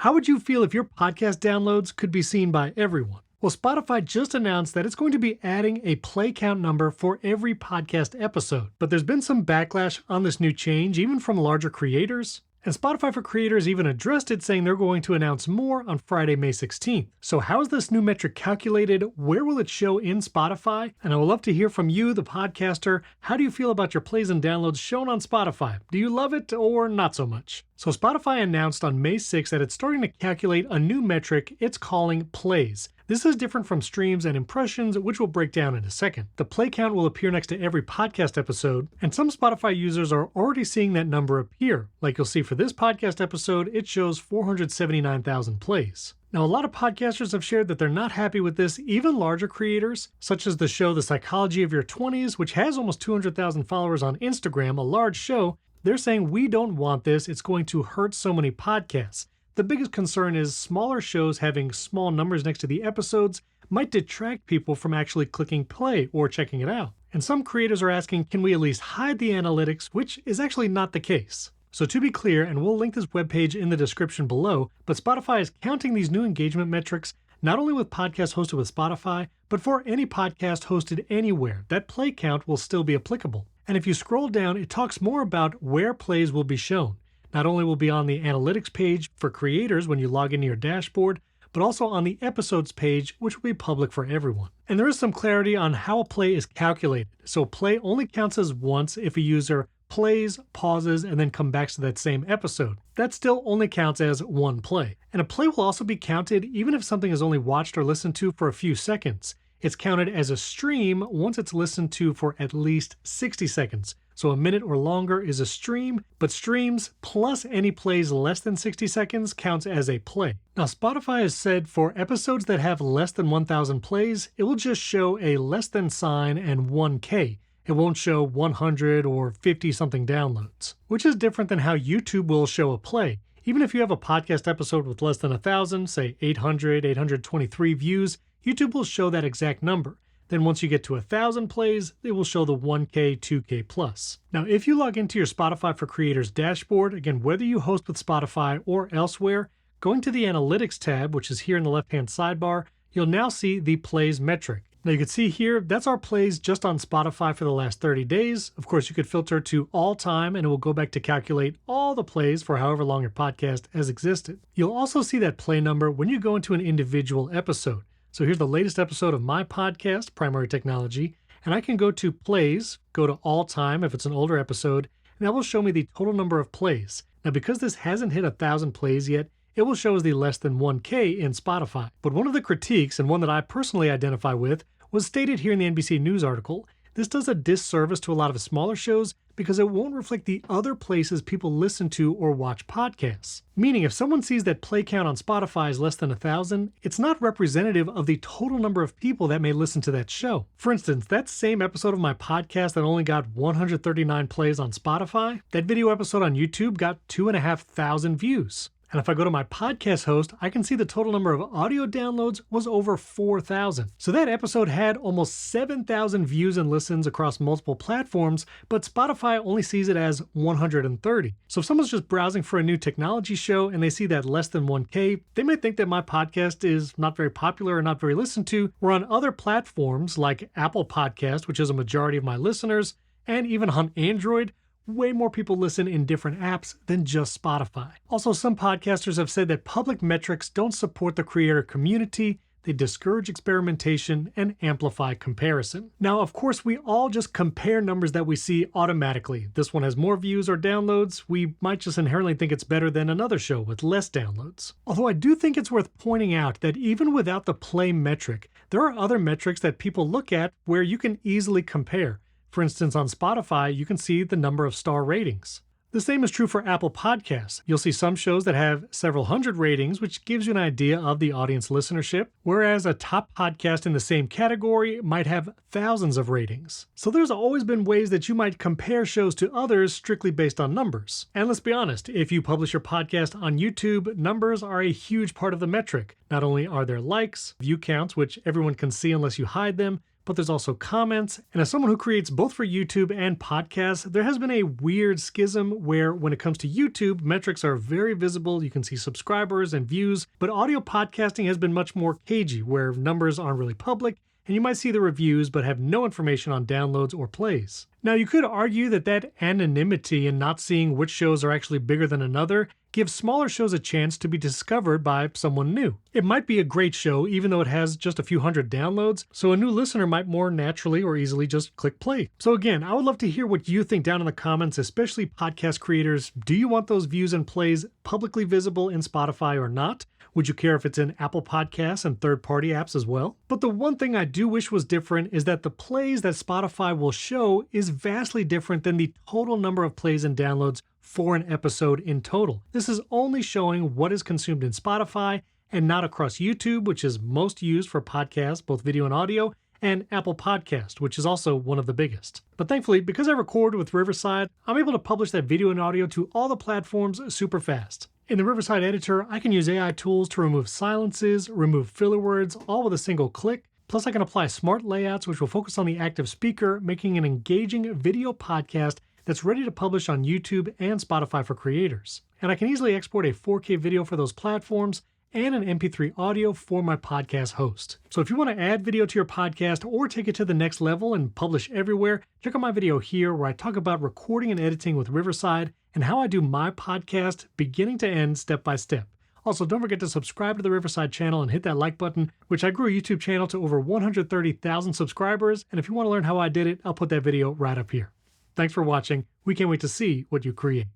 how would you feel if your podcast downloads could be seen by everyone? Well, Spotify just announced that it's going to be adding a play count number for every podcast episode. But there's been some backlash on this new change, even from larger creators. And Spotify for Creators even addressed it, saying they're going to announce more on Friday, May 16th. So how is this new metric calculated? Where will it show in Spotify? And I would love to hear from you, the podcaster. How do you feel about your plays and downloads shown on Spotify? Do you love it or not so much? So Spotify announced on May 6th that it's starting to calculate a new metric it's calling plays. This is different from streams and impressions, which we'll break down in a second. The play count will appear next to every podcast episode, and some Spotify users are already seeing that number appear. Like you'll see for this podcast episode, it shows 479,000 plays. Now, a lot of podcasters have shared that they're not happy with this, even larger creators, such as the show The Psychology of Your 20s, which has almost 200,000 followers on Instagram, a large show. They're saying, we don't want this, it's going to hurt so many podcasts. The biggest concern is smaller shows having small numbers next to the episodes might detract people from actually clicking play or checking it out. And some creators are asking, can we at least hide the analytics, which is actually not the case. So to be clear, and we'll link this webpage in the description below, but Spotify is counting these new engagement metrics not only with podcasts hosted with Spotify, but for any podcast hosted anywhere. That play count will still be applicable. And if you scroll down, it talks more about where plays will be shown. Not only will be on the analytics page for creators when you log into your dashboard, but also on the episodes page, which will be public for everyone. And there is some clarity on how a play is calculated. So play only counts as once if a user plays, pauses, and then comes back to that same episode. That still only counts as one play. And a play will also be counted even if something is only watched or listened to for a few seconds. It's counted as a stream once it's listened to for at least 60 seconds. So a minute or longer is a stream, but streams plus any plays less than 60 seconds counts as a play. Now, Spotify has said for episodes that have less than 1,000 plays, it will just show a less than sign and 1K. It won't show 100 or 50 something downloads, which is different than how YouTube will show a play. Even if you have a podcast episode with less than 1,000, say 800, 823 views, YouTube will show that exact number. Then once you get to 1,000 plays, it will show the 1K, 2K plus. Now, if you log into your Spotify for Creators dashboard, again, whether you host with Spotify or elsewhere, going to the Analytics tab, which is here in the left-hand sidebar, you'll now see the plays metric. Now you can see here, that's our plays just on Spotify for the last 30 days. Of course, you could filter to all time and it will go back to calculate all the plays for however long your podcast has existed. You'll also see that play number when you go into an individual episode. So here's the latest episode of my podcast, Primary Technology, and I can go to plays, go to all time if it's an older episode, and that will show me the total number of plays. Now because this hasn't hit 1,000 plays yet, it will show as the less than 1K in Spotify. But one of the critiques, and one that I personally identify with, was stated here in the NBC News article. This does a disservice to a lot of smaller shows because it won't reflect the other places people listen to or watch podcasts. Meaning if someone sees that play count on Spotify is less than 1,000, it's not representative of the total number of people that may listen to that show. For instance, that same episode of my podcast that only got 139 plays on Spotify, that video episode on YouTube got 2,500 views. And if I go to my podcast host, I can see the total number of audio downloads was over 4,000. So that episode had almost 7,000 views and listens across multiple platforms, but Spotify only sees it as 130. So if someone's just browsing for a new technology show and they see that less than 1K, they may think that my podcast is not very popular or not very listened to, or on other platforms like Apple Podcast, which is a majority of my listeners, and even on Android, way more people listen in different apps than just Spotify. Also, some podcasters have said that public metrics don't support the creator community, they discourage experimentation, and amplify comparison. Now, of course, we all just compare numbers that we see automatically. This one has more views or downloads. We might just inherently think it's better than another show with less downloads. Although I do think it's worth pointing out that even without the play metric, there are other metrics that people look at where you can easily compare. For instance, on Spotify, you can see the number of star ratings. The same is true for Apple Podcasts. You'll see some shows that have several hundred ratings, which gives you an idea of the audience listenership, whereas a top podcast in the same category might have thousands of ratings. So there's always been ways that you might compare shows to others strictly based on numbers. And let's be honest, if you publish your podcast on YouTube, numbers are a huge part of the metric. Not only are there likes, view counts, which everyone can see unless you hide them, but there's also comments. And as someone who creates both for YouTube and podcasts, there has been a weird schism where when it comes to YouTube, metrics are very visible. You can see subscribers and views, but audio podcasting has been much more cagey, where numbers aren't really public, and you might see the reviews but have no information on downloads or plays. Now, you could argue that anonymity and not seeing which shows are actually bigger than another gives smaller shows a chance to be discovered by someone new. It might be a great show even though it has just a few hundred downloads, so a new listener might more naturally or easily just click play. So again, I would love to hear what you think down in the comments, especially podcast creators. Do you want those views and plays publicly visible in Spotify or not? Would you care if it's in Apple Podcasts and third-party apps as well? But the one thing I do wish was different is that the plays that Spotify will show is vastly different than the total number of plays and downloads for an episode in total. This is only showing what is consumed in Spotify and not across YouTube, which is most used for podcasts, both video and audio, and Apple Podcast, which is also one of the biggest. But thankfully, because I record with Riverside, I'm able to publish that video and audio to all the platforms super fast. In the Riverside editor, I can use AI tools to remove silences, remove filler words, all with a single click. Plus, I can apply smart layouts, which will focus on the active speaker, making an engaging video podcast that's ready to publish on YouTube and Spotify for creators. And I can easily export a 4K video for those platforms and an MP3 audio for my podcast host. So if you want to add video to your podcast or take it to the next level and publish everywhere, check out my video here where I talk about recording and editing with Riverside and how I do my podcast beginning to end step by step. Also, don't forget to subscribe to the Riverside channel and hit that like button, which I grew a YouTube channel to over 130,000 subscribers. And if you want to learn how I did it, I'll put that video right up here. Thanks for watching. We can't wait to see what you create.